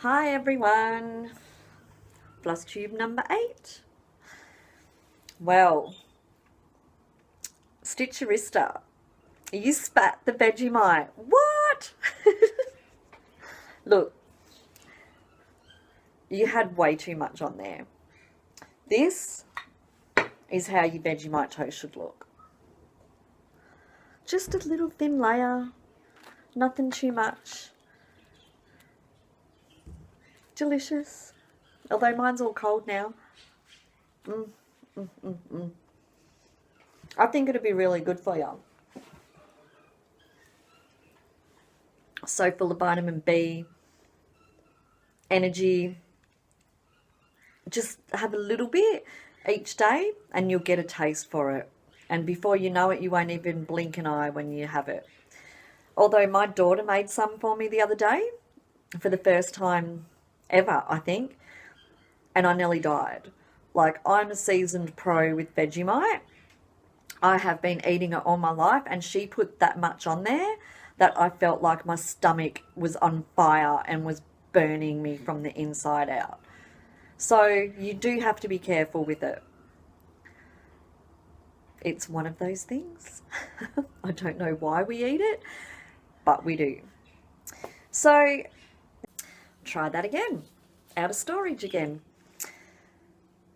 Hi everyone, Flosstube number 8. Well, Stitcherista, you spat the Vegemite. What? Look, you had way too much on there. This is how your Vegemite toast should look. Just a little thin layer, nothing too much. Delicious. Although mine's all cold now. I think it'll be really good for you. So full of vitamin B, energy. Just have a little bit each day and you'll get a taste for it. And before you know it, you won't even blink an eye when you have it. Although my daughter made some for me the other day, for the first time ever, I think, and I nearly died. Like, I'm a seasoned pro with Vegemite. I have been eating it all my life, and she put that much on there that I felt like my stomach was on fire and was burning me from the inside out. So you do have to be careful with it. It's one of those things. I don't know why we eat it, but we do. So try that again. Out of storage again.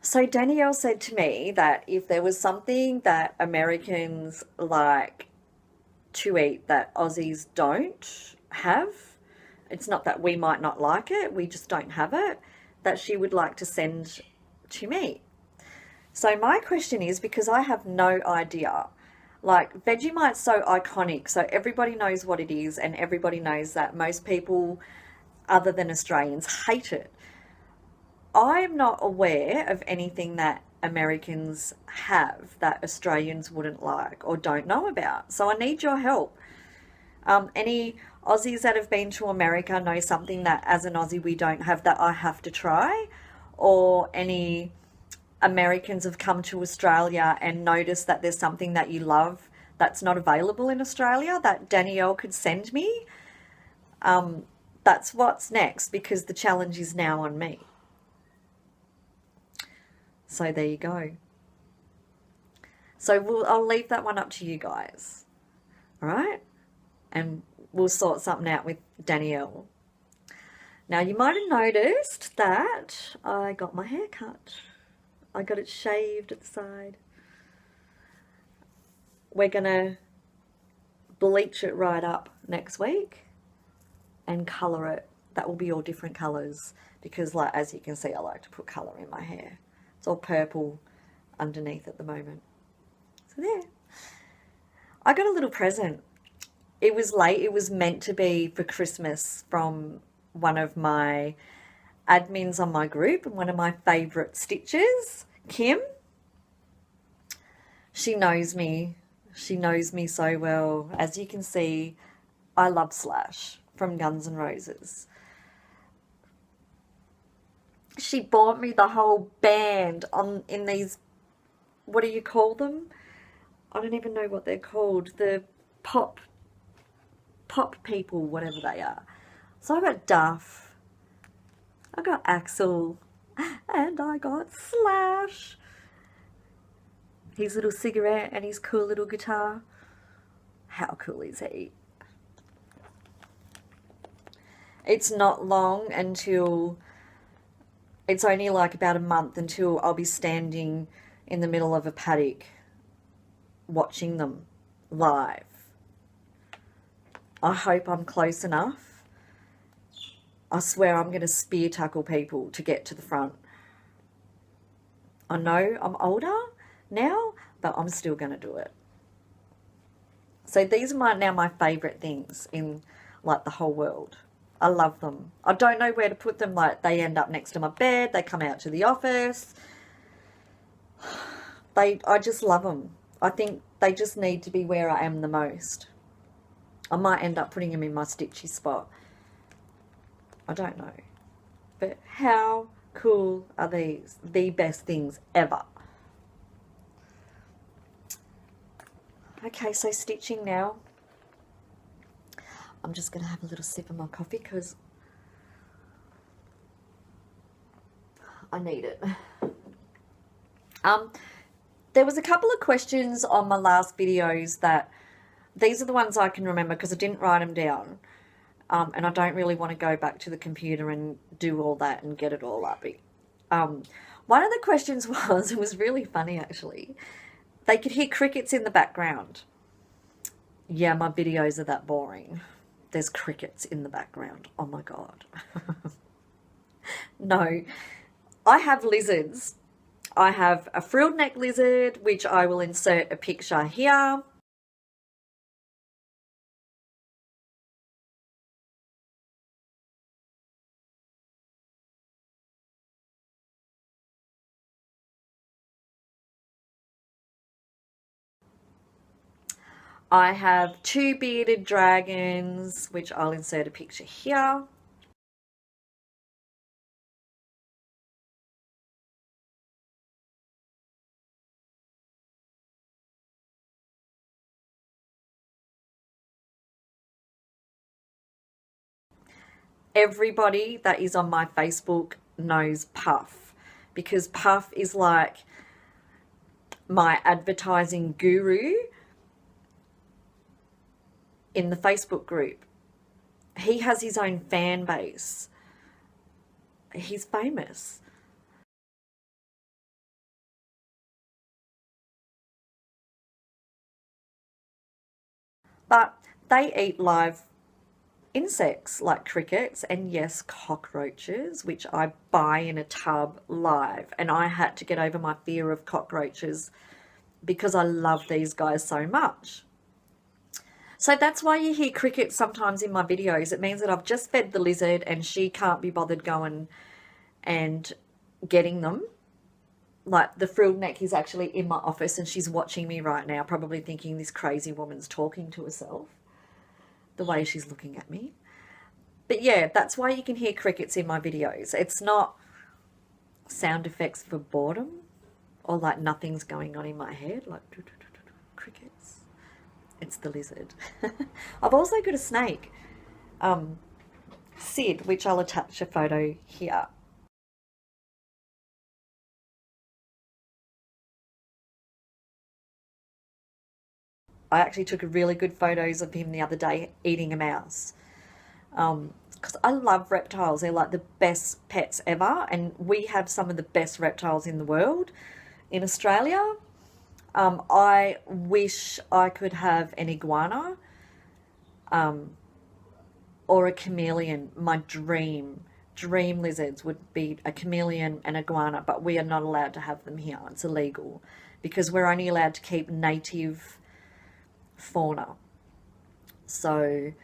So Danielle said to me that if there was something that Americans like to eat that Aussies don't have, it's not that we might not like it, we just don't have it, that she would like to send to me. So my question is, because I have no idea, like Vegemite's so iconic, so everybody knows what it is and everybody knows that most people other than Australians hate it. I'm not aware of anything that Americans have that Australians wouldn't like or don't know about. So I need your help. Any Aussies that have been to America know something that as an Aussie we don't have that I have to try? Or any Americans have come to Australia and noticed that there's something that you love that's not available in Australia that Danielle could send me? That's what's next, because the challenge is now on me. So there you go. So I'll leave that one up to you guys. All right? And we'll sort something out with Danielle. Now, you might have noticed that I got my hair cut. I got it shaved at the side. We're going to bleach it right up next week and colour it. That will be all different colours because, like, as you can see, I like to put colour in my hair. It's all purple underneath at the moment. So there. I got a little present. It was late. It was meant to be for Christmas from one of my admins on my group and one of my favourite stitchers, Kim. She knows me. She knows me so well. As you can see, I love Slash from Guns N' Roses. She bought me the whole band in these, what do you call them? I don't even know what they're called. The pop people, whatever they are. So I got Duff, I got Axel, and I got Slash. His little cigarette and his cool little guitar. How cool is he? It's not long until... It's only like about a month until I'll be standing in the middle of a paddock watching them live. I hope I'm close enough. I swear I'm going to spear tackle people to get to the front. I know I'm older now, but I'm still going to do it. So these are now my favourite things in like the whole world. I love them. I don't know where to put them. Like, they end up next to my bed. They come out to the office. I just love them. I think they just need to be where I am the most. I might end up putting them in my stitchy spot. I don't know. But how cool are these? The best things ever. Okay, so stitching now. I'm just going to have a little sip of my coffee because I need it. There was a couple of questions on my last videos that, these are the ones I can remember because I didn't write them down. And I don't really want to go back to the computer and do all that and get it all up. One of the questions was, it was really funny actually, they could hear crickets in the background. Yeah, my videos are that boring. There's crickets in the background. Oh my God. No, I have lizards. I have a frilled neck lizard, which I will insert a picture here. I have two bearded dragons, which I'll insert a picture here. Everybody that is on my Facebook knows Puff, because Puff is like my advertising guru in the Facebook group. He has his own fan base. He's famous. But they eat live insects like crickets and, yes, cockroaches, which I buy in a tub live. And I had to get over my fear of cockroaches because I love these guys so much. So that's why you hear crickets sometimes in my videos. It means that I've just fed the lizard and she can't be bothered going and getting them. Like the frilled neck is actually in my office and she's watching me right now, probably thinking this crazy woman's talking to herself, the way she's looking at me. But yeah, that's why you can hear crickets in my videos. It's not sound effects for boredom or like nothing's going on in my head, like crickets. It's the lizard. I've also got a snake, Sid, which I'll attach a photo here. I actually took a really good photos of him the other day eating a mouse. Because I love reptiles. They're like the best pets ever. And we have some of the best reptiles in the world in Australia. I wish I could have an iguana or a chameleon. My dream lizards would be a chameleon and iguana, but we are not allowed to have them here. It's illegal because we're only allowed to keep native fauna. So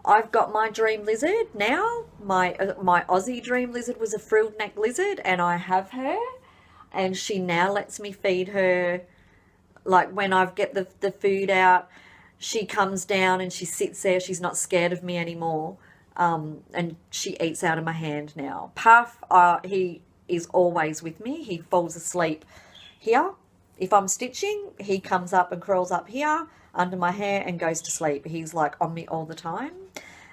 I've got my dream lizard now. My Aussie dream lizard was a frilled neck lizard, and I have her, and she now lets me feed her. Like when I get the food out, she comes down and she sits there. She's not scared of me anymore, and she eats out of my hand now. Puff, he is always with me. He falls asleep here. If I'm stitching, he comes up and crawls up here under my hair and goes to sleep. He's like on me all the time.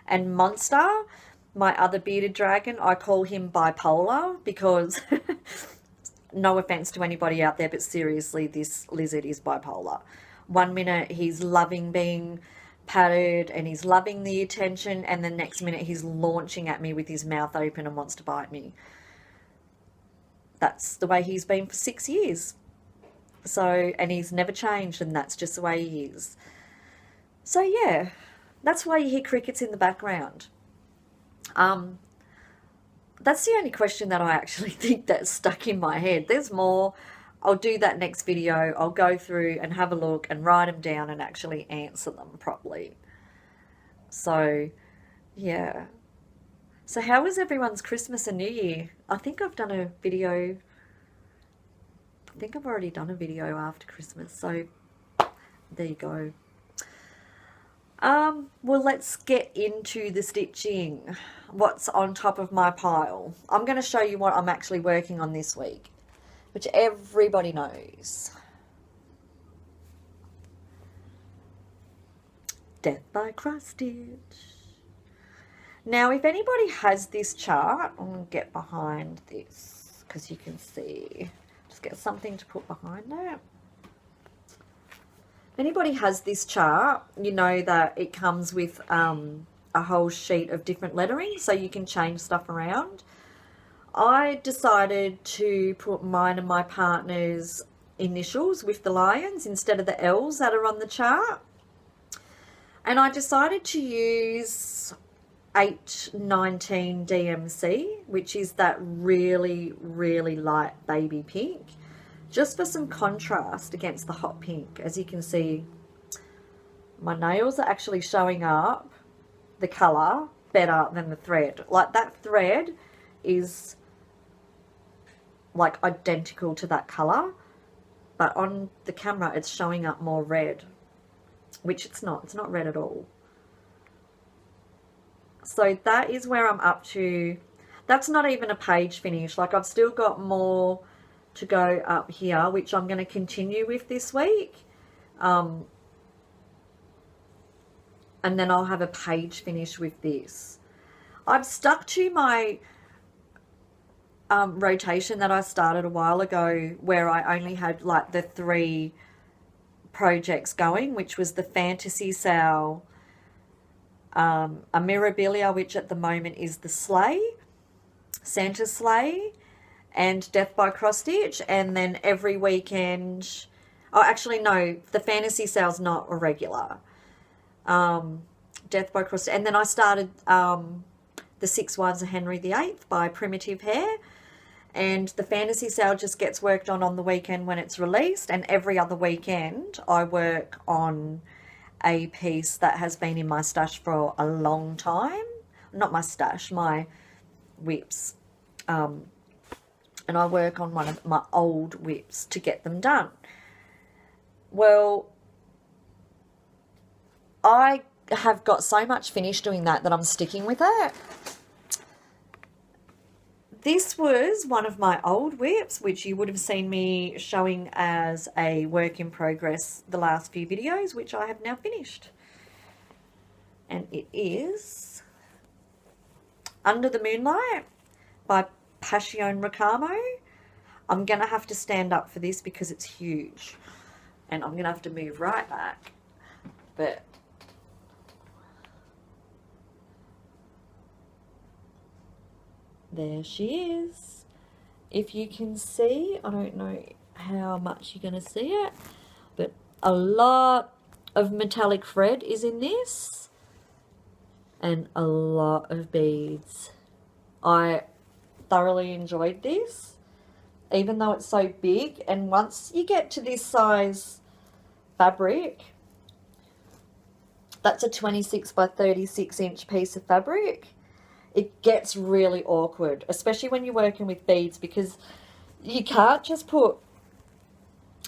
And Monster, my other bearded dragon, I call him bipolar because no offense to anybody out there, but seriously, this lizard is bipolar. 1 minute he's loving being patted and he's loving the attention, and the next minute he's launching at me with his mouth open and wants to bite me. That's the way he's been for 6 years. So, and he's never changed, and that's just the way he is. So yeah, that's why you hear crickets in the background. That's the only question that I actually think that's stuck in my head. There's more. I'll do that next video. I'll go through and have a look and write them down and actually answer them properly. So, yeah. So how was everyone's Christmas and New Year? I think I've done a video. I think I've already done a video after Christmas. So, there you go. Well, let's get into the stitching. What's on top of my pile? I'm going to show you what I'm actually working on this week, which everybody knows. Death by cross stitch. Now, if anybody has this chart, I'm going to get behind this. because you can see. Just get something to put behind it. If anybody has this chart, you know that it comes with a whole sheet of different lettering, so you can change stuff around. I decided to put mine and my partner's initials with the lions instead of the L's that are on the chart. And I decided to use 819 DMC, which is that really, really light baby pink, just for some contrast against the hot pink. As you can see, my nails are actually showing up the colour better than the thread. Like, that thread is like identical to that colour, but on the camera it's showing up more red, which it's not red at all. So that is where I'm up to. That's not even a page finish. Like, I've still got more to go up here, which I'm going to continue with this week. And then I'll have a page finish with this. I've stuck to my rotation that I started a while ago, where I only had like the 3 projects going, which was the Fantasy Sale, a Mirabilia, which at the moment is the Sleigh, Santa's Sleigh, and Death by Cross Stitch. And then every weekend, oh, actually no, the Fantasy Sale's not a regular. Death by Cross, and then I started the 6 Wives of Henry VIII by Primitive Hair, and the Fantasy Sale just gets worked on the weekend when it's released, and every other weekend I work on a piece that has been in my stash for a long time. Not my stash, my whips. And I work on one of my old whips to get them done. Well, I have got so much finished doing that I'm sticking with it. This was one of my old whips, which you would have seen me showing as a work in progress the last few videos, which I have now finished. And it is Under the Moonlight by Passion Ricamo. I'm going to have to stand up for this because it's huge. And I'm going to have to move right back. But there she is. If you can see, I don't know how much you're going to see it, but a lot of metallic thread is in this and a lot of beads. I thoroughly enjoyed this, even though it's so big. And once you get to this size fabric, that's a 26 by 36 inch piece of fabric, it gets really awkward, especially when you're working with beads, because you can't just put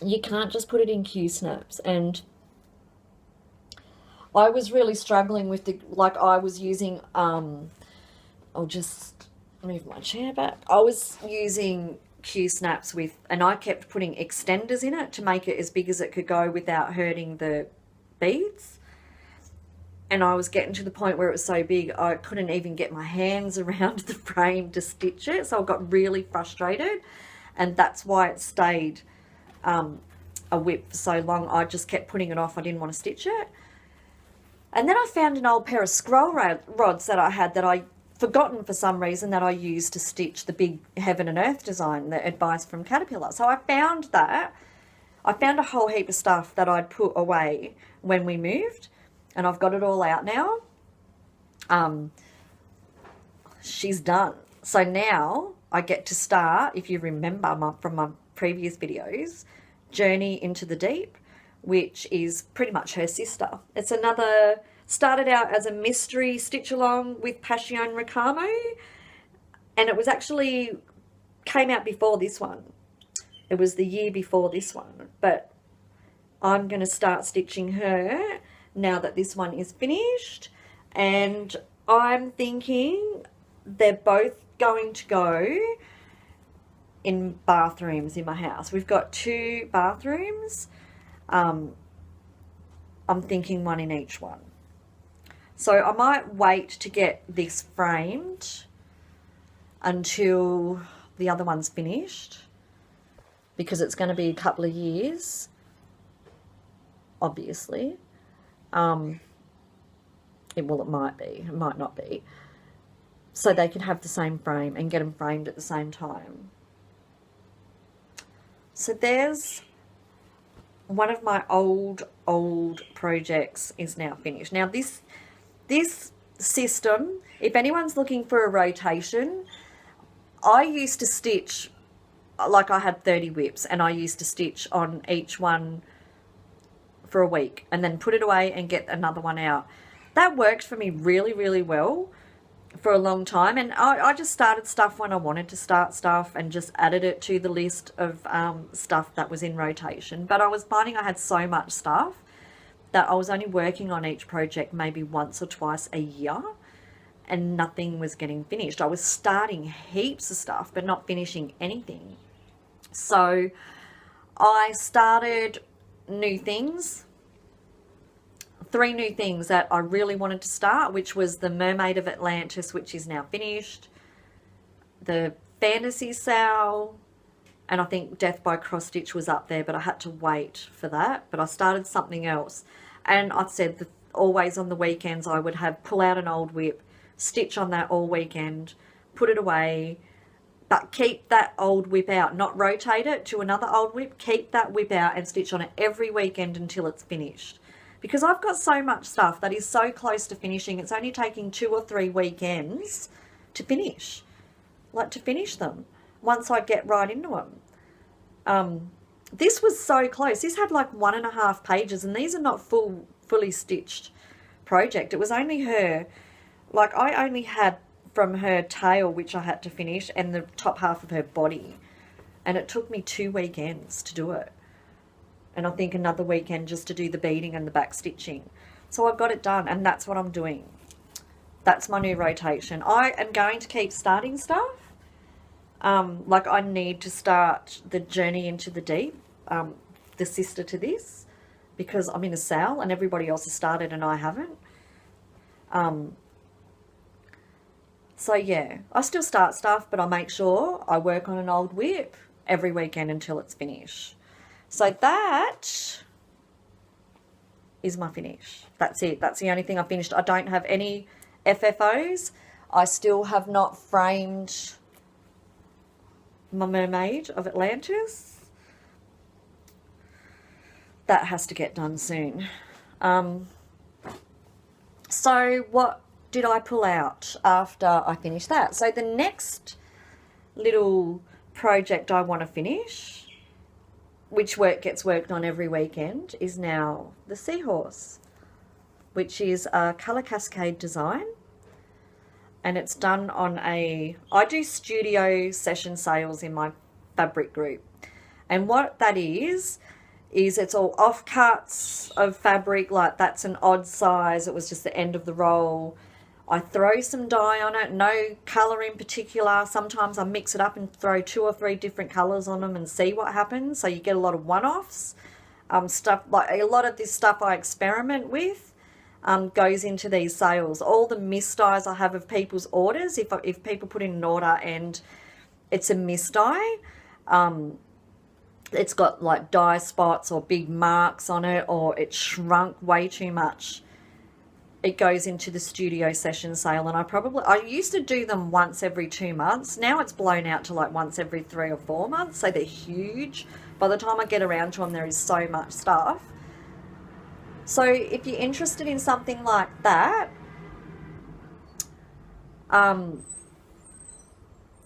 it in Q-snaps. And I was really struggling with I was using, I'll just move my chair back. I was using Q-snaps with, and I kept putting extenders in it to make it as big as it could go without hurting the beads. And I was getting to the point where it was so big, I couldn't even get my hands around the frame to stitch it. So I got really frustrated. And that's why it stayed a whip for so long. I just kept putting it off. I didn't want to stitch it. And then I found an old pair of scroll rods that I had that I forgotten for some reason that I used to stitch the big Heaven and Earth design, the advice from Caterpillar. So I found that. I found a whole heap of stuff that I'd put away when we moved. And I've got it all out now. She's done. So now I get to start, if you remember from my previous videos, Journey into the Deep, which is pretty much her sister. It's another, started out as a mystery stitch along with Passion Ricamo, and it was actually, came out before this one. It was the year before this one, but I'm going to start stitching her now that this one is finished. And I'm thinking they're both going to go in bathrooms in my house. We've got 2 bathrooms. I'm thinking 1 in each one. So I might wait to get this framed until the other one's finished, because it's going to be a couple of years, obviously. It might be, it might not be. So they can have the same frame and get them framed at the same time. So there's one of my old projects is now finished. Now this system, if anyone's looking for a rotation, I used to stitch, like I had 30 whips, and I used to stitch on each one for a week and then put it away and get another one out. That worked for me really, really well for a long time, and I just started stuff when I wanted to start stuff and just added it to the list of stuff that was in rotation. But I was finding I had so much stuff that I was only working on each project maybe once or twice a year, and nothing was getting finished. I was starting heaps of stuff but not finishing anything. So I started new things, 3 new things that I really wanted to start, which was the Mermaid of Atlantis, which is now finished, the Fantasy Sale, and I think Death by Cross Stitch was up there, but I had to wait for that. But I started something else, and I said that always on the weekends I would pull out an old whip, stitch on that all weekend, put it away, but keep that old whip out, not rotate it to another old whip, keep that whip out and stitch on it every weekend until it's finished. Because I've got so much stuff that is so close to finishing, it's only taking 2 or 3 weekends to finish, them once I get right into them. This was so close. This had like 1.5 pages, and these are not fully stitched project. It was only her, like I only had from her tail, which I had to finish, and the top half of her body, and it took me 2 weekends to do it. And I think another weekend just to do the beading and the back stitching. So I've got it done, and that's what I'm doing. That's my new rotation. I am going to keep starting stuff. Like I need to start the Journey into the Deep, the sister to this, because I'm in a sale and everybody else has started and I haven't. So yeah, I still start stuff, but I make sure I work on an old whip every weekend until it's finished. So that is my finish. That's it. That's the only thing I finished. I don't have any FFOs. I still have not framed my Mermaid of Atlantis. That has to get done soon. So what did I pull out after I finished that? So the next little project I want to finish, which gets worked on every weekend, is now the Seahorse, which is a colour Cascade design, and it's done on I do studio session sales in my fabric group, and what that is it's all offcuts of fabric, like that's an odd size, it was just the end of the roll. I throw some dye on it, no colour in particular. Sometimes I mix it up and throw 2 or 3 different colours on them and see what happens. So you get a lot of one-offs. Stuff like a lot of this stuff I experiment with goes into these sales. All the mist dyes I have of people's orders, if people put in an order and it's a mist dye, it's got like dye spots or big marks on it, or it shrunk way too much, it goes into the studio session sale. And I used to do them once every 2 months. Now it's blown out to like once every 3 or 4 months. So they're huge. By the time I get around to them, there is so much stuff. So if you're interested in something like that,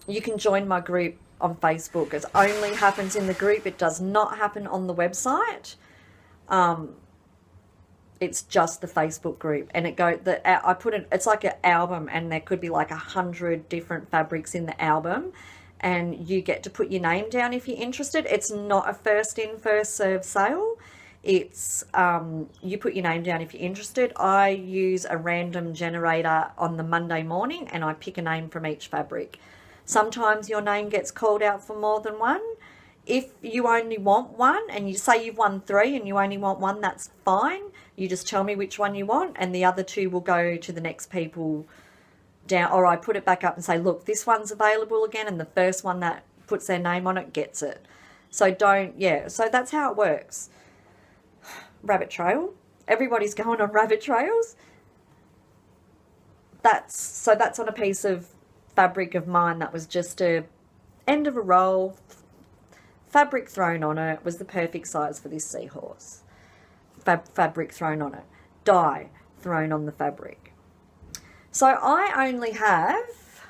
you can join my group on Facebook. It only happens in the group. It does not happen on the website. It's just the Facebook group, and it's like an album, and there could be like 100 different fabrics in the album, and you get to put your name down if you're interested. It's not a first in, first served sale. It's you put your name down if you're interested. I use a random generator on the Monday morning, and I pick a name from each fabric. Sometimes your name gets called out for more than one. If you only want one, and you say you've won 3 and you only want one, that's fine. You just tell me which one you want, and the other 2 will go to the next people down, or I put it back up and say, look, this one's available again, and the first one that puts their name on it gets it. So don't, yeah, so that's how it works. Rabbit trail. Everybody's going on rabbit trails. That's on a piece of fabric of mine that was just a end of a roll. Fabric thrown on it was the perfect size for this seahorse. Fabric thrown on it. Dye thrown on the fabric. So I only have,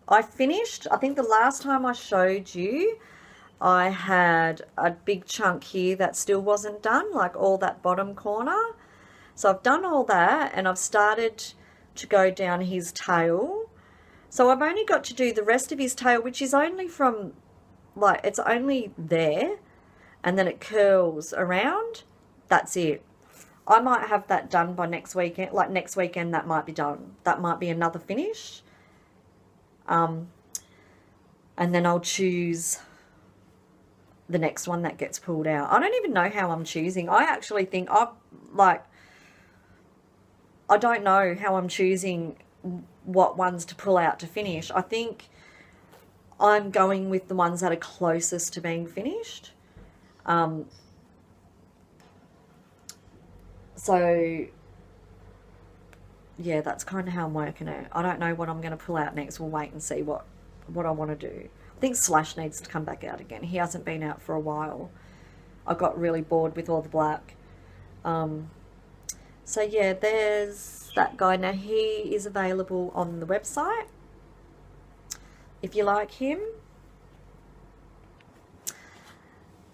I finished, I think the last time I showed you, I had a big chunk here that still wasn't done, like all that bottom corner. So I've done all that, and I've started to go down his tail. So I've only got to do the rest of his tail, which is only from, like, it's only there, and then it curls around. That's it. I might have that done by next weekend. Like next weekend, that might be done. That might be another finish. And then I'll choose the next one that gets pulled out. I don't even know how I'm choosing. I actually think I don't know how I'm choosing what ones to pull out to finish. I think I'm going with the ones that are closest to being finished. So yeah, that's kind of how I'm working it. I don't know what I'm going to pull out next. We'll wait and see what I want to do. I think Slash needs to come back out again. He hasn't been out for a while. I got really bored with all the black. So yeah, there's that guy. Now he is available on the website if you like him.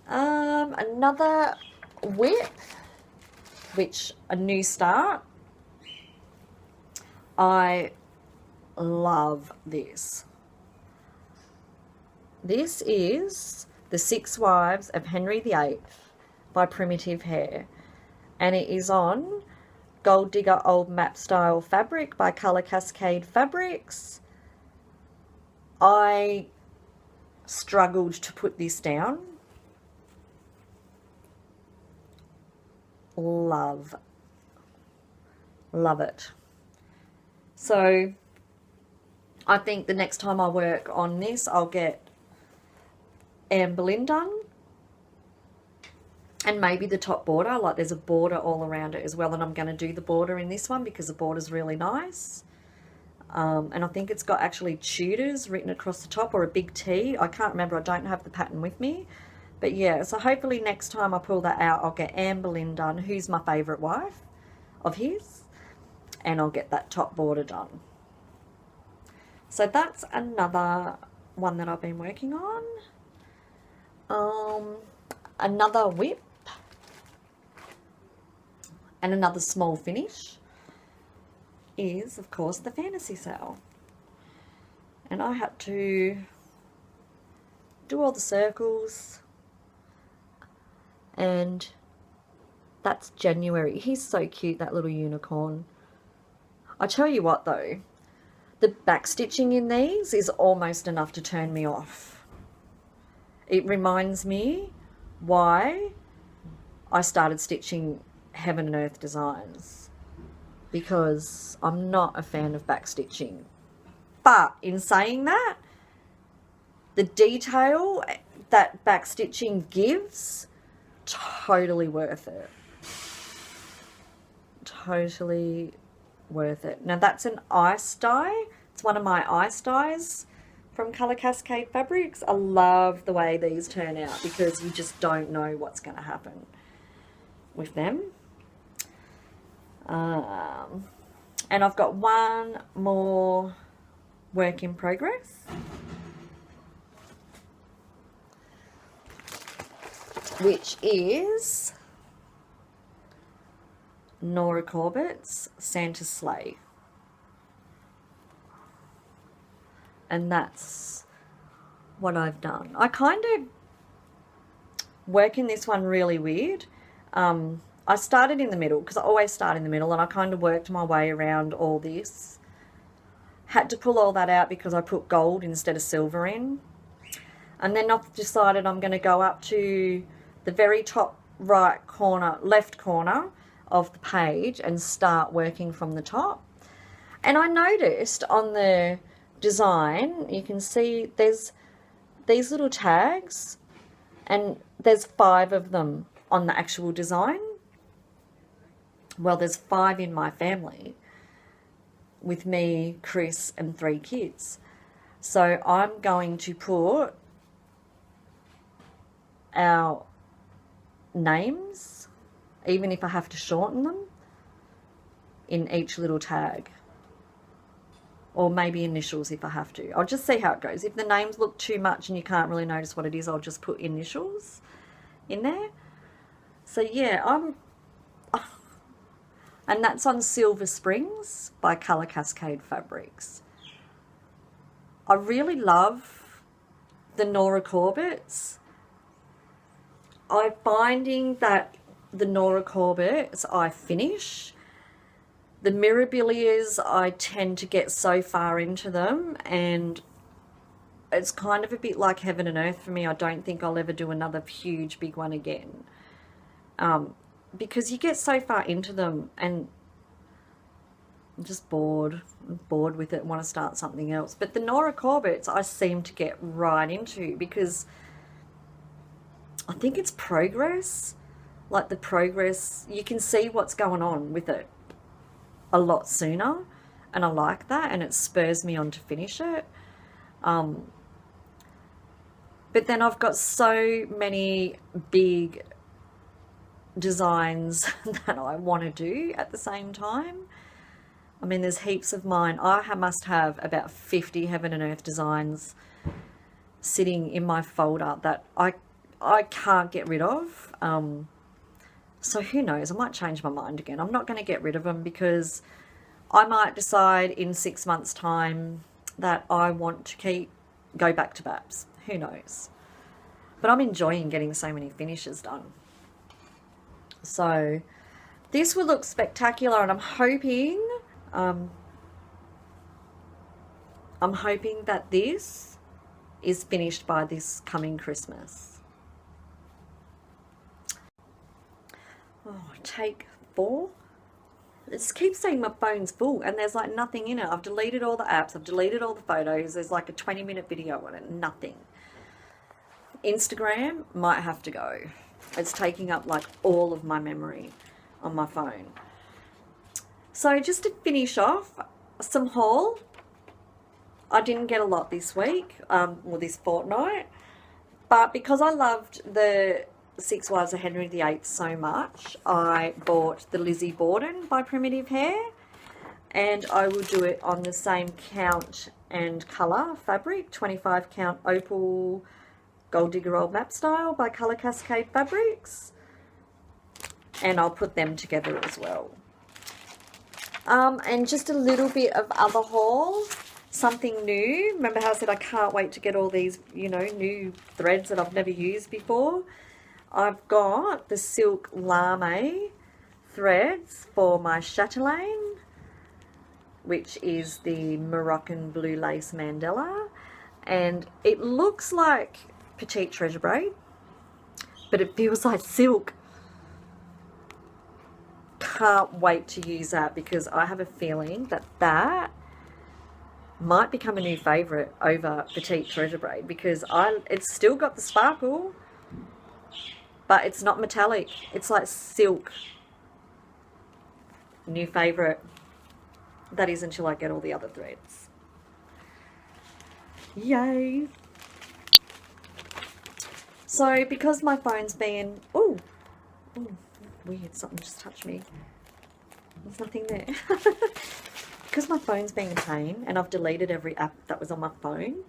Another whip, which a new start. I love this. This is The 6 Wives of Henry VIII by Primitive Hair, and it is on Gold Digger Old Map Style fabric by Colour Cascade Fabrics. I struggled to put this down. Love it. So I think the next time I work on this, I'll get Anne Boleyn done, and maybe the top border. Like there's a border all around it as well, and I'm going to do the border in this one because the border's really nice. And I think it's got actually Tudors written across the top, or a big T. I can't remember. I don't have the pattern with me. But yeah, so hopefully next time I pull that out, I'll get Anne Boleyn done, who's my favourite wife of his, and I'll get that top border done. So that's another one that I've been working on. Another whip and another small finish is, of course, the fantasy sale. And I had to do all the circles, and that's January. He's so cute, that little unicorn. I tell you what though, the back stitching in these is almost enough to turn me off. It reminds me why I started stitching Heaven and Earth designs, because I'm not a fan of back stitching. But in saying that, the detail that back stitching gives, totally worth it. Totally worth it. Now that's an ice dye. It's one of my ice dyes from Colour Cascade Fabrics. I love the way these turn out because you just don't know what's going to happen with them. And I've got one more work in progress, which is Nora Corbett's Santa's Sleigh. And that's what I've done. I kind of work in this one really weird. I started in the middle because I always start in the middle, and I kind of worked my way around all this. Had to pull all that out because I put gold instead of silver in. And then I've decided I'm going to go up to the very top right corner, left corner of the page and start working from the top. And I noticed on the design, you can see there's these little tags, and there's 5 of them on the actual design. Well, there's 5 in my family with me, Chris, and 3 kids. So I'm going to put our names, even if I have to shorten them, in each little tag. Or maybe initials if I have to. I'll just see how it goes. If the names look too much and you can't really notice what it is, I'll just put initials in there. So yeah, and that's on Silver Springs by Colour Cascade Fabrics. I really love the Nora Corbetts. I'm finding that the Nora Corbetts I finish. The Mirabilias, I tend to get so far into them, and it's kind of a bit like heaven and earth for me. I don't think I'll ever do another huge big one again. Because you get so far into them and I'm just bored. I'm bored with it and want to start something else. But the Nora Corbetts I seem to get right into because I think it's progress. Like the progress, you can see what's going on with it a lot sooner, and I like that, and it spurs me on to finish it. But then I've got so many big designs that I want to do at the same time. I mean, there's heaps of mine. I must have about 50 heaven and earth designs sitting in my folder that I can't get rid of. So who knows, I might change my mind again. I'm not going to get rid of them because I might decide in 6 months' time that I want to go back to Babs. Who knows? But I'm enjoying getting so many finishes done. So this will look spectacular, and I'm hoping that this is finished by this coming Christmas. Oh, take 4. It just keeps saying my phone's full and there's like nothing in it. I've deleted all the apps, I've deleted all the photos. There's like a 20-minute video on it, nothing. Instagram might have to go. It's taking up like all of my memory on my phone. So just to finish off, some haul. I didn't get a lot this week, or this fortnight, but because I loved the 6 Wives of Henry VIII so much, I bought the Lizzie Borden by Primitive Hair, and I will do it on the same count and colour fabric, 25 count opal gold digger old map style by Colour Cascade Fabrics, and I'll put them together as well. And just a little bit of other haul, something new. Remember how I said I can't wait to get all these, you know, new threads that I've never used before? I've got the silk lame threads for my chatelaine, which is the Moroccan blue lace mandala, and it looks like petite treasure braid, but it feels like silk. Can't wait to use that because I have a feeling that that might become a new favourite over petite treasure braid because it's still got the sparkle, but it's not metallic. It's like silk. New favourite. That is until I get all the other threads. Yay! So because my phone's been... Oh, weird. Something just touched me. There's nothing there. Because my phone's being a pain and I've deleted every app that was on my phone.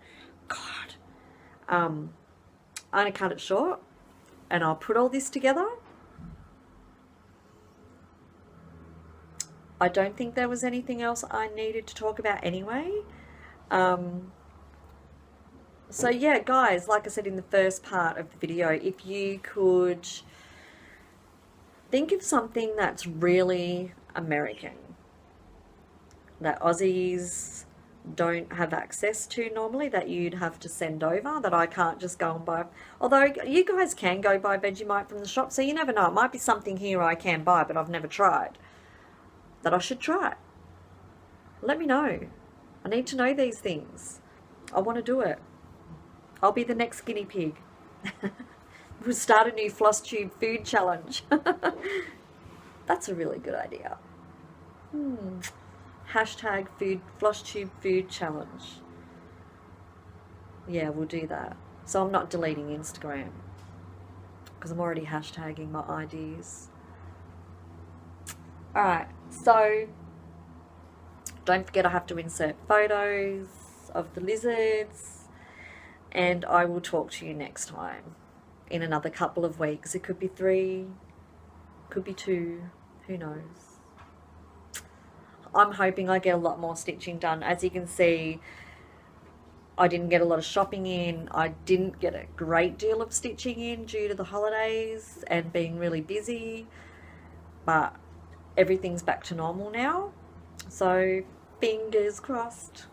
God. I'm going to cut it short. And I'll put all this together. I don't think there was anything else I needed to talk about anyway. So yeah, guys, like I said in the first part of the video, if you could think of something that's really American, that Aussies don't have access to normally, that you'd have to send over, that I can't just go and buy. Although you guys can go buy Vegemite from the shop, so you never know. It might be something here I can buy, but I've never tried, that I should try. Let me know. I need to know these things. I want to do it. I'll be the next guinea pig. We'll start a new Flosstube food challenge. That's a really good idea. Hashtag food, Flosstube food challenge. Yeah, we'll do that. So I'm not deleting Instagram because I'm already hashtagging my ideas. Alright, so don't forget I have to insert photos of the lizards, and I will talk to you next time in another couple of weeks. It could be 3, could be 2, who knows. I'm hoping I get a lot more stitching done. As you can see, I didn't get a lot of shopping in. I didn't get a great deal of stitching in due to the holidays and being really busy, but everything's back to normal now, so fingers crossed.